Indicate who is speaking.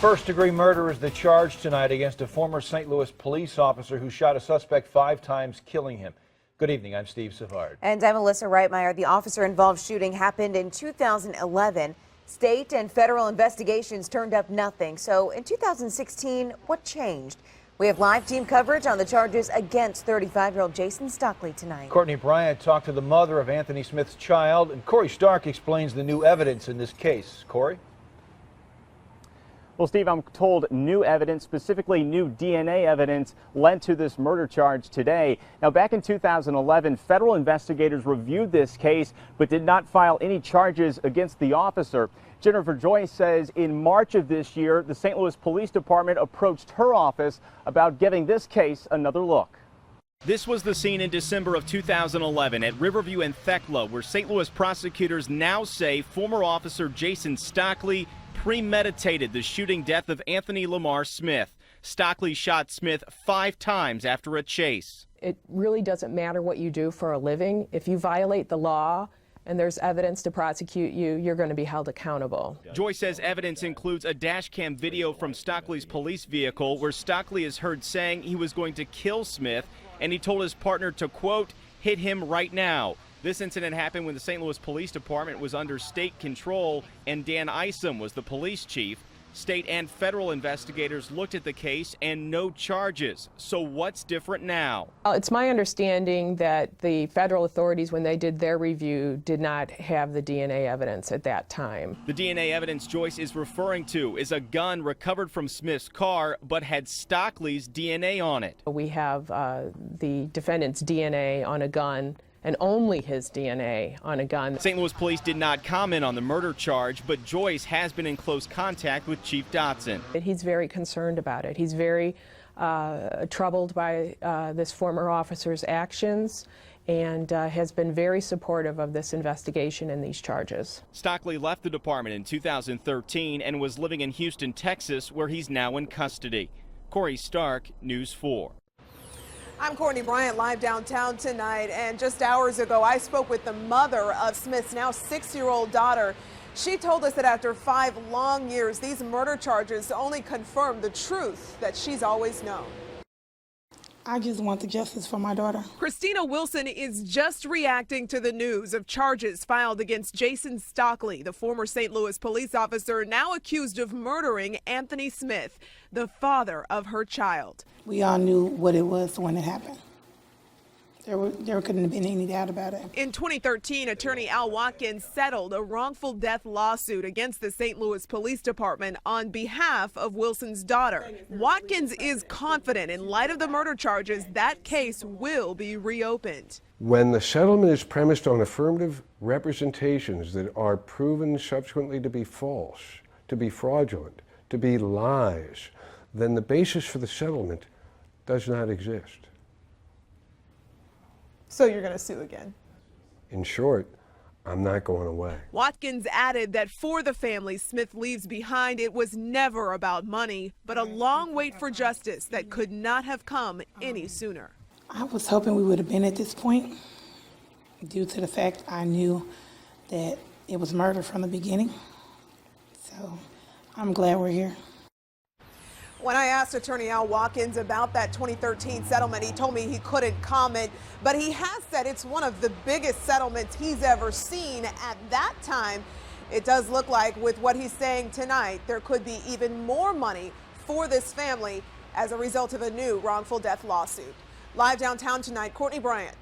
Speaker 1: First-degree murder is the charge tonight against a former St. Louis police officer who shot a suspect 5 times, killing him. Good evening, I'm Steve Savard.
Speaker 2: And I'm Melissa Reitmeyer. The officer-involved shooting happened in 2011. State and federal investigations turned up nothing. So in 2016, what changed? We have live team coverage on the charges against 35-year-old Jason Stockley tonight.
Speaker 1: Courtney Bryant talked to the mother of Anthony Smith's child, and Corey Stark explains the new evidence in this case. Corey?
Speaker 3: Well, Steve, I'm told new evidence, specifically new DNA evidence, led to this murder charge today. Now, back in 2011, federal investigators reviewed this case but did not file any charges against the officer. Jennifer Joyce says in March of this year, the St. Louis Police Department approached her office about giving this case another look.
Speaker 4: This was the scene in December of 2011 at Riverview and Thekla, where St. Louis prosecutors now say former officer Jason Stockley premeditated the shooting death of Anthony Lamar Smith. Stockley shot Smith 5 times after a chase.
Speaker 5: It really doesn't matter what you do for a living. If you violate the law and there's evidence to prosecute you, you're going to be held accountable.
Speaker 4: Joy says evidence includes a dash cam video from Stockley's police vehicle where Stockley is heard saying he was going to kill Smith, and he told his partner to, quote, hit him right now. This incident happened when the St. Louis Police Department was under state control and Dan Isom was the police chief. State and federal investigators looked at the case and no charges. So what's different now?
Speaker 5: It's my understanding that the federal authorities, when they did their review, did not have the DNA evidence at that time.
Speaker 4: The DNA evidence Joyce is referring to is a gun recovered from Smith's car but had Stockley's DNA on it.
Speaker 5: We have the defendant's DNA on a gun, and only his DNA on a gun.
Speaker 4: St. Louis police did not comment on the murder charge, but Joyce has been in close contact with Chief Dotson.
Speaker 5: He's very concerned about it. He's very troubled by this former officer's actions and has been very supportive of this investigation and these charges.
Speaker 4: Stockley left the department in 2013 and was living in Houston, Texas, where he's now in custody. Corey Stark, News 4.
Speaker 6: I'm Courtney Bryant, live downtown tonight, and just hours ago I spoke with the mother of Smith's now 6-year-old daughter. She told us that after 5 long years, these murder charges only confirm the truth that she's always known.
Speaker 7: I just want the justice for my daughter.
Speaker 6: Christina Wilson is just reacting to the news of charges filed against Jason Stockley, the former St. Louis police officer now accused of murdering Anthony Smith, the father of her child.
Speaker 7: We all knew what it was when it happened. There couldn't have been any doubt about it.
Speaker 6: In 2013, attorney Al Watkins settled a wrongful death lawsuit against the St. Louis Police Department on behalf of Wilson's daughter. Watkins is confident in light of the murder charges that case will be reopened.
Speaker 8: When the settlement is premised on affirmative representations that are proven subsequently to be false, to be fraudulent, to be lies, then the basis for the settlement does not exist.
Speaker 6: So you're going to sue again?
Speaker 8: In short, I'm not going away.
Speaker 6: Watkins added that for the family Smith leaves behind, it was never about money, but a long wait for justice that could not have come any sooner.
Speaker 7: I was hoping we would have been at this point due to the fact I knew that it was murder from the beginning. So I'm glad we're here.
Speaker 6: When I asked attorney Al Watkins about that 2013 settlement, he told me he couldn't comment, but he has said it's one of the biggest settlements he's ever seen at that time. It does look like, with what he's saying tonight, there could be even more money for this family as a result of a new wrongful death lawsuit. Live downtown tonight, Courtney Bryant.